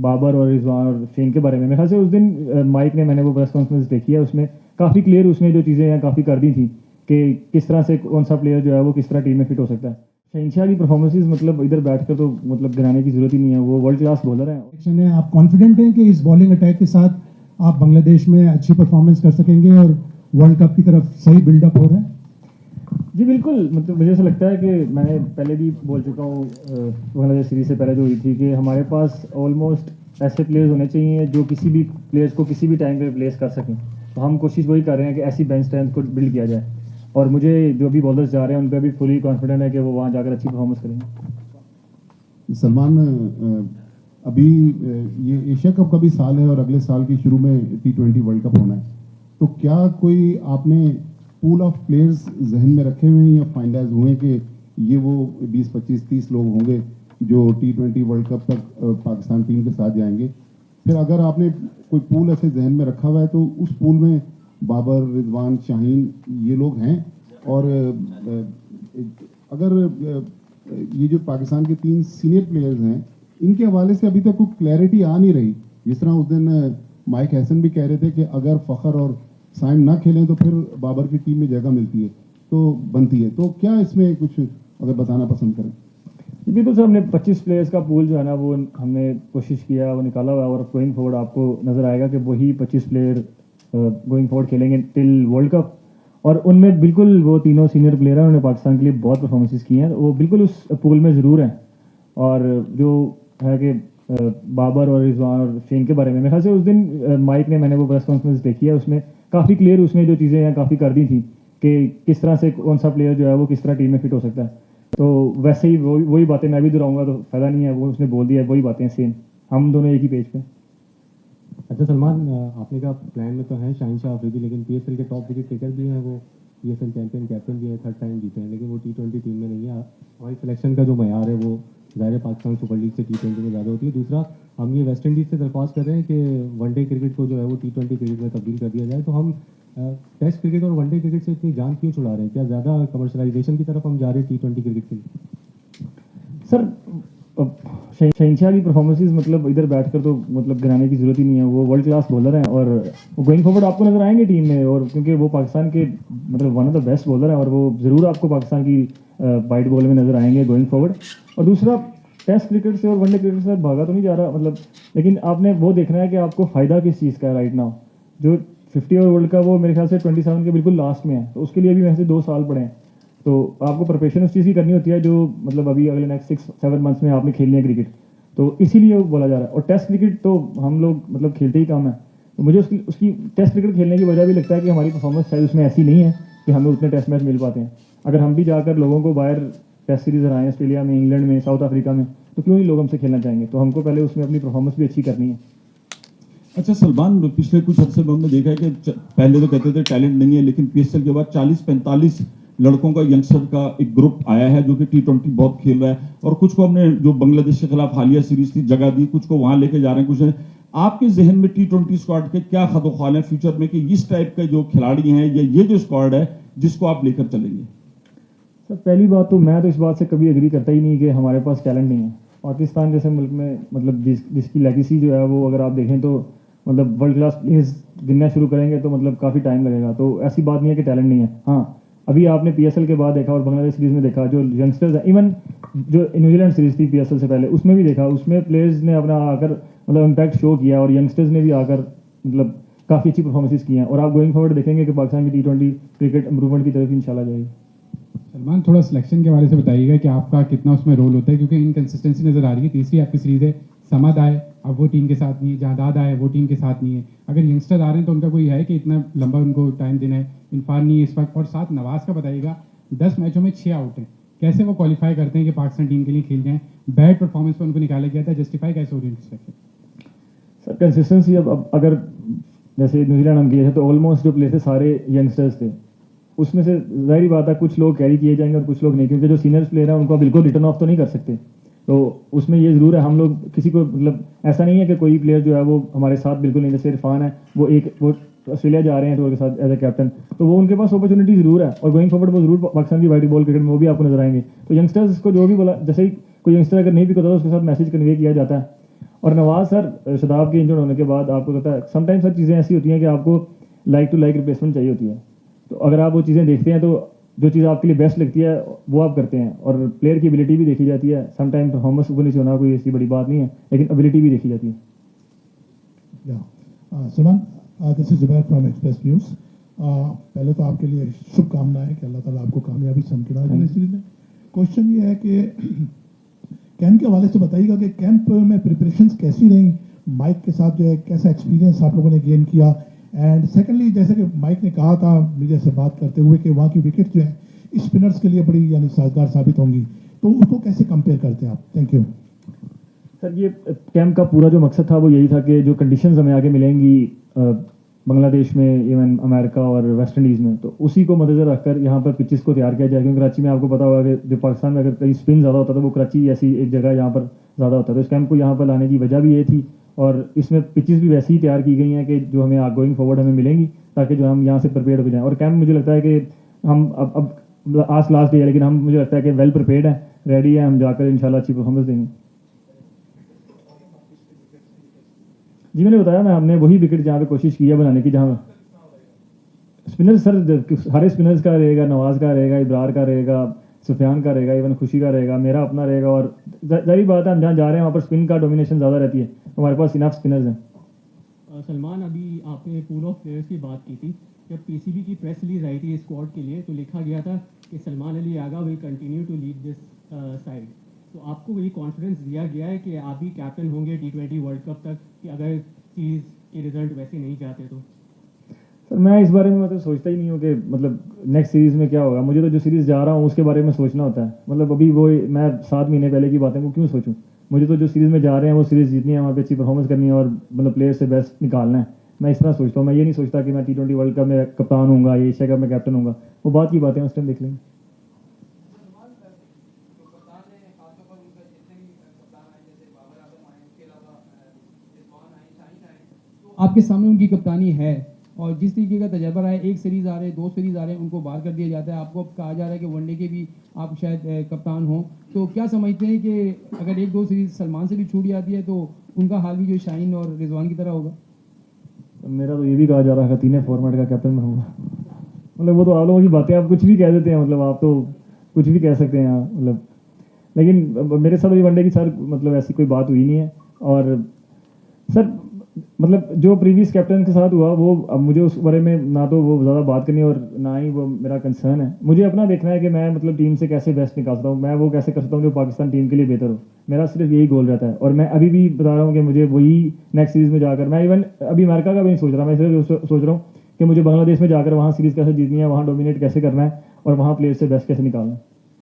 बाबर और रिजवान और फ़हीम के बारे में मेरे ख्याल से उस दिन माइक ने मैंने वो प्रेस कॉन्फ्रेंस देखी है, उसमें काफ़ी क्लियर उसने जो चीज़ें हैं काफ़ी कर दी थी कि किस तरह से कौन सा प्लेयर जो है वो किस तरह टीम में फिट हो सकता है। शहनशाह की परफॉर्मेंसेज मतलब इधर बैठ कर तो मतलब गिनाने की ज़रूरत ही नहीं है, वो वर्ल्ड क्लास बॉलर हैं। आप कॉन्फिडेंट हैं कि इस बॉलिंग अटैक के साथ आप बांग्लादेश में अच्छी परफॉर्मेंस कर सकेंगे और वर्ल्ड कप की तरफ सही बिल्डअप हो रहा है? जी बिल्कुल, मतलब मुझे ऐसा लगता है कि मैंने पहले भी बोल चुका हूँ बांग्लादेश सीरीज़ से पहले जो हुई थी कि हमारे पास ऑलमोस्ट ऐसे प्लेयर्स होने चाहिए जो किसी भी प्लेयर्स को किसी भी टाइम पे रिप्लेस कर सकें। तो हम कोशिश वही कर रहे हैं कि ऐसी बेंच स्ट्रेंथ को बिल्ड किया जाए, और मुझे जो भी बॉलर्स जा रहे हैं उन पर भी फुली कॉन्फिडेंट है कि वो वहाँ जाकर अच्छी परफॉर्मेंस करेंगे। सलमान, अभी ये एशिया कप का भी साल है और अगले साल के शुरू में T20 वर्ल्ड कप होना है, तो क्या कोई आपने पूल ऑफ प्लेयर्स जहन में रखे हुए हैं या फाइनलाइज हुए हैं कि ये वो 20, 25, 30 लोग होंगे जो T20 वर्ल्ड कप तक पाकिस्तान टीम के साथ जाएंगे? फिर अगर आपने कोई पूल ऐसे जहन में रखा हुआ है तो उस पूल में बाबर, रिजवान, शाहीन ये लोग हैं, और अगर ये जो पाकिस्तान के 3 सीनियर प्लेयर्स हैं इनके हवाले से अभी तक कोई क्लैरिटी आ नहीं रही, जिस तरह उस दिन माइक हैसन भी कह रहे थे कि अगर फ़खर और साइम ना खेलें तो फिर बाबर की टीम में जगह मिलती है तो बनती है, तो क्या इसमें कुछ अगर बताना पसंद करें? बिल्कुल सर, हमने 25 प्लेयर्स का पूल जो है ना वो हमने कोशिश किया, वो निकाला हुआ है, और गोइंग फॉरवर्ड आपको नज़र आएगा कि वही 25 प्लेयर गोइंग फॉरवर्ड खेलेंगे टिल वर्ल्ड कप, और उनमें बिल्कुल वो तीनों सीनियर प्लेयर हैं, उन्होंने पाकिस्तान के लिए बहुत परफॉर्मेंसेस की हैं, वो बिल्कुल उस पूल में ज़रूर हैं। और जो है कि बाबर और रिजवान और फ़हीम के बारे में मेरे ख्याल से उस दिन माइक ने मैंने वो प्रेस कॉन्फ्रेंस देखी है, उसमें काफ़ी क्लियर उसने जो चीज़ें हैं काफ़ी कर दी थी कि किस तरह से कौन सा प्लेयर जो है वो किस तरह टीम में फिट हो सकता है। तो वैसे ही वही बातें मैं भी दोहराऊंगा तो फ़ायदा नहीं है, वो उसने बोल दिया है, वही बातें सेम, हम दोनों एक ही पेज पे। अच्छा सलमान, आपने कहा प्लान में तो है शहनशाह अफरीदी, लेकिन PSL के टॉप विकेट टेकर भी हैं, वो PSL चैंपियन कैप्टन भी है, 3rd टाइम जीते हैं, लेकिन वो T20 टीम में नहीं है। हमारी सिलेक्शन का जो मयार है वो ज़ाहिर पाकिस्तान सुपर लीग से T20 में ज़्यादा होती है। दूसरा, हम ये वेस्ट इंडीज़ से दरख्वास्त कर रहे हैं कि वनडे क्रिकेट को जो है वो T20 क्रिकेट में तब्दील कर दिया जाए। तो हम टेस्ट क्रिकेट और वनडे क्रिकेट से इतनी जान क्यों छुड़ा रहे हैं? क्या ज़्यादा कमर्शलाइजेशन की तरफ हम जा रहे हैं T20 क्रिकेट के लिए? सर शहनशाह की परफॉर्मेंसेज मतलब इधर बैठकर तो मतलब गिनाने की ज़रूरत ही नहीं है, वो वर्ल्ड क्लास बॉलर हैं, और वो गोइंग फॉरवर्ड आपको नज़र आएंगे टीम में, और क्योंकि वो पाकिस्तान के मतलब one of the best bowler हैं, और वो ज़रूर आपको पाकिस्तान की वाइट बॉल में नज़र आएंगे गोइंग फॉरवर्ड। और दूसरा, टेस्ट क्रिकेट से और वनडे क्रिकेट से भागा तो नहीं जा रहा, मतलब लेकिन आपने वो देखना है कि आपको फ़ायदा किस चीज़ का है राइट नाउ। जो 50 ओवर वर्ल्ड का वो मेरे ख्याल से 27 के बिल्कुल लास्ट में है, तो उसके लिए भी वैसे 2 साल पड़े हैं, तो आपको प्रिपरेशन उस चीज़ की करनी होती है जो मतलब अभी अगले नेक्स्ट 6-7 मंथ्स में आपने खेलनी है क्रिकेट, तो इसीलिए वो बोला जा रहा है। और टेस्ट क्रिकेट तो हम लोग मतलब खेलते ही कम है, तो मुझे उसकी टेस्ट क्रिकेट खेलने की वजह भी लगता है कि हमारी परफॉर्मेंस शायद उसमें ऐसी नहीं है कि हमें उतने टेस्ट मैच मिल पाते हैं। अगर हम भी जाकर लोगों को बाहर टेस्ट सीरीज हराएं, ऑस्ट्रेलिया में, इंग्लैंड में, साउथ अफ्रीका में, तो क्यों ही लोग हमसे खेलना चाहेंगे? तो हमको पहले उसमें अपनी परफॉर्मेंस भी अच्छी करनी है। अच्छा सलमान, पिछले कुछ अर्से में हमने देखा है कि पहले तो कहते थे टैलेंट नहीं है, लेकिन PSL के बाद 40-45 लड़कों का, यंगस्टर का एक ग्रुप आया है जो कि T20 बहुत खेल रहा है, और कुछ को हमने जो बांग्लादेश के खिलाफ हालिया सीरीज थी जगह दी, कुछ को वहां लेके जा रहे हैं। कुछ आपके जहन में T20 स्क्वाड के क्या खतोख्वाल है फ्यूचर में कि इस टाइप के जो खिलाड़ी हैं या ये जो स्क्वाड है जिसको आप लेकर चलेंगे? सर पहली बात तो मैं तो इस बात से कभी एग्री करता ही नहीं कि हमारे पास टैलेंट नहीं है। पाकिस्तान जैसे मुल्क में मतलब जिसकी लेगेसी जो है वो अगर आप देखें तो मतलब वर्ल्ड क्लास प्लेयर्स गिनना शुरू करेंगे तो मतलब काफ़ी टाइम लगेगा, तो ऐसी बात नहीं है कि टैलेंट नहीं है। हाँ, अभी आपने PSL के बाद देखा और बांग्लादेश सीरीज़ में देखा जो यंगस्टर्स हैं, इवन जो न्यूजीलैंड सीरीज़ थी PSL से पहले उसमें भी देखा, उसमें प्लेयर्स ने अपना आकर मतलब इम्पैक्ट शो किया, और यंगस्टर्स ने भी आकर मतलब काफ़ी अच्छी परफॉर्मेंसेस की हैं, और आप गोइंग फॉरवर्ड देखेंगे कि पाकिस्तान की T20 क्रिकेट इंप्रूवमेंट की तरफ इंशाल्लाह जाएगी। सलमान, थोड़ा सिलेक्शन के हवाले से बताइएगा कि आपका कितना उसमें रोल होता है, क्योंकि इनकंसिस्टेंसी नज़र आ रही है। तीसरी आपकी सीरीज़ है, समद आए अब वो टीम के साथ नहीं है, जहादाद आए वो टीम के साथ नहीं है। अगर यंगस्टर आ रहे हैं तो उनका कोई है कि इतना लंबा उनको टाइम देना है? इनफान नहीं है इस वक्त। और साथ नवाज़ का बताइएगा, 10 मैचों में 6 आउट हैं, कैसे वो क्वालिफाई करते हैं कि पाकिस्तान टीम के लिए खेल जाएं? बैड परफॉर्मेंस पर उनको निकाला गया था, जस्टिफाई कैसे हो रही है? सर कंसिस्टेंसी, अब अगर जैसे न्यूजीलैंड हम गए थे तो ऑलमोस्ट जो प्लेयर थे सारे यंगस्टर्स थे, उसमें से जाहिर बात है कुछ लोग कैरी किए जाएंगे और कुछ लोग नहीं, क्योंकि जो सीनियर प्लेयर हैं उनको बिल्कुल रिटर्न ऑफ तो नहीं कर सकते। तो उसमें ये ज़रूर है, हम लोग किसी को मतलब ऐसा नहीं है कि कोई प्लेयर जो है वो हमारे साथ बिल्कुल नहीं, जैसे इरफान है वो ऑस्ट्रेलिया जा रहे हैं तो उनके साथ एज ए कैप्टन, तो वो उनके पास अपॉर्चुनिटी ज़रूर है, और गोइंग फॉरवर्ड वो ज़रूर पाकिस्तान की वाइट बॉल क्रिकेट में वो भी आपको नजर आएंगे। तो यंगस्टर्स को जो भी बोला, जैसे ही कोई यंगस्टर अगर नहीं भी करता तो उसके साथ मैसेज कन्वे किया जाता है। और नवाज सर शदाब के इंजर्ड होने के बाद आपको पता है समटाइम्स सर चीज़ें ऐसी होती हैं कि आपको लाइक टू लाइक रिप्लेसमेंट चाहिए होती है। तो अगर आप वो चीज़ें देखते हैं तो जो चीज़ आपके लिए बेस्ट लगती है वो आप करते हैं, और प्लेयर की एबिलिटी भी देखी जाती है। समटाइम परफॉर्मेंस ऊपर नीचे होना कोई ऐसी बड़ी बात नहीं है, लेकिन एबिलिटी भी देखी जाती है। Salman, this is Zubair from express news. पहले तो आपके लिए शुभकामनाएं कि अल्लाह ताला आपको कामयाबी समझना है सीरीज में। क्वेश्चन ये है कि कैंप के हवाले से बताइएगा कि कैंप में प्रिपरेशंस कैसी रही, माइक के साथ जो है कैसा एक्सपीरियंस आप लोगों ने गेन किया, एंड सेकेंडली जैसे कि माइक ने कहा था मीडिया से बात करते हुए कि वहाँ की विकेट जो है स्पिनर्स के लिए बड़ी यानी साजगार साबित होंगी, तो उसको कैसे कंपेयर करते हैं आप? Thank you sir. ये कैंप का पूरा जो मकसद था वो यही था कि जो कंडीशंस हमें आगे मिलेंगी बांग्लादेश में, इवन अमेरिका और वेस्ट इंडीज़ में, तो उसी को मद्देनजर रखकर यहाँ पर पिचेस को तैयार किया जाए। क्योंकि कराची में आपको पता होगा कि जो पाकिस्तान में अगर कहीं स्पिन ज़्यादा होता तो वो कराची ऐसी एक जगह यहाँ पर ज़्यादा होता है। तो इस कैंप को यहाँ पर लाने की वजह भी ये थी, और इसमें पिचेस भी वैसी ही तैयार की गई हैं कि जो हमें गोइंग फॉरवर्ड हमें मिलेंगी, ताकि जो हम यहाँ से प्रिपेयर हो जाएँ। और कैंप मुझे लगता है कि हम अब आज लास्ट डे है, लेकिन हम मुझे लगता है कि वेल प्रिपेयर्ड है, रेडी है, हम जाकर इंशाल्लाह अच्छी परफॉर्मेंस देंगे। जी मैंने बताया ना, हमने वही विकेट जहाँ पे कोशिश की है बनाने की, जहाँ स्पिनर सर सारे स्पिनर्स का रहेगा, नवाज का रहेगा, इब्रार का रहेगा, सुफियान का रहेगा, इवन खुशी का रहेगा, मेरा अपना रहेगा। और जाहिर बात है हम जहाँ जा रहे हैं वहाँ पर स्पिन का डोमिनेशन ज़्यादा रहती है, हमारे पास इनफ स्पिनर्स हैं। सलमान, अभी आपने पूल ऑफ प्लेयर्स की बात की थी। जब पीसीबी की प्रेस रिलीज आई थी स्क्वाड के लिए, तो लिखा गया था कि Salman Ali Agha will continue to lead this side. तो आपको ये कॉन्फिडेंस दिया गया है कि आप ही कैप्टन होंगे T20 वर्ल्ड कप तक, कि अगर सीरीज के रिजल्ट वैसे नहीं जाते तो? सर मैं इस बारे में मतलब सोचता ही नहीं हूँ कि मतलब नेक्स्ट सीरीज़ में क्या होगा। मुझे तो जो सीरीज़ जा रहा हूँ उसके बारे में सोचना होता है। मतलब अभी वो मैं 7 महीने पहले की बातें को क्यों सोचूं। मुझे तो जो सीरीज़ में जा रहे हैं वो सीरीज़ जीतनी है, वहाँ पे अच्छी परफॉर्मेंस करनी है और मतलब प्लेयर से बेस्ट निकालना है। मैं इस तरह सोचता हूँ, मैं ये नहीं सोचता कि मैं T20 वर्ल्ड कप में कप्तान हूँगा, ये एशिया कप में कैप्टन हूँगा। वो बात की बातें उस टाइम देख लेंगे। आपके सामने उनकी कप्तानी है, और जिस तरीके का तजर्बा रहा है, 1 सीरीज आ रहे हैं, 2 सीरीज आ रहे हैं, उनको बाहर कर दिया जाता है। आपको अब कहा जा रहा है कि वनडे के भी आप शायद कप्तान हो, तो क्या समझते हैं कि अगर 1-2 सीरीज सलमान से भी छूट जाती है तो उनका हाल भी जो शाहीन और रिजवान की तरह होगा? मेरा तो ये भी कहा जा रहा है 3 फॉर्मेट का कैप्टन बनूंगा। मतलब वो तो आप लोगों की बातें, आप कुछ भी कह देते हैं, मतलब आप तो कुछ भी कह सकते हैं मतलब। लेकिन मेरे साथ अभी वनडे की सर मतलब ऐसी कोई बात हुई नहीं है। और सर मतलब जो प्रीवियस कैप्टन के साथ हुआ वो अब मुझे उस बारे में ना तो वो ज़्यादा बात करनी और ना ही वो मेरा कंसर्न है। मुझे अपना देखना है कि मैं मतलब टीम से कैसे बेस्ट निकाल सकता हूँ, मैं वो कैसे कर सकता हूँ जो पाकिस्तान टीम के लिए बेहतर हो। मेरा सिर्फ यही गोल रहता है। और मैं अभी भी बता रहा हूँ कि मुझे वही नेक्स्ट सीरीज़ में जाकर, मैं इवन अभी अमेरिका का भी नहीं सोच रहा, मैं सिर्फ सोच रहा हूँ कि मुझे बांग्लादेश में जाकर वहाँ सीरीज़ कैसे जीतनी है, वहाँ डोमिनेट कैसे करना है और वहाँ प्लेयर से बेस्ट कैसे निकालना है।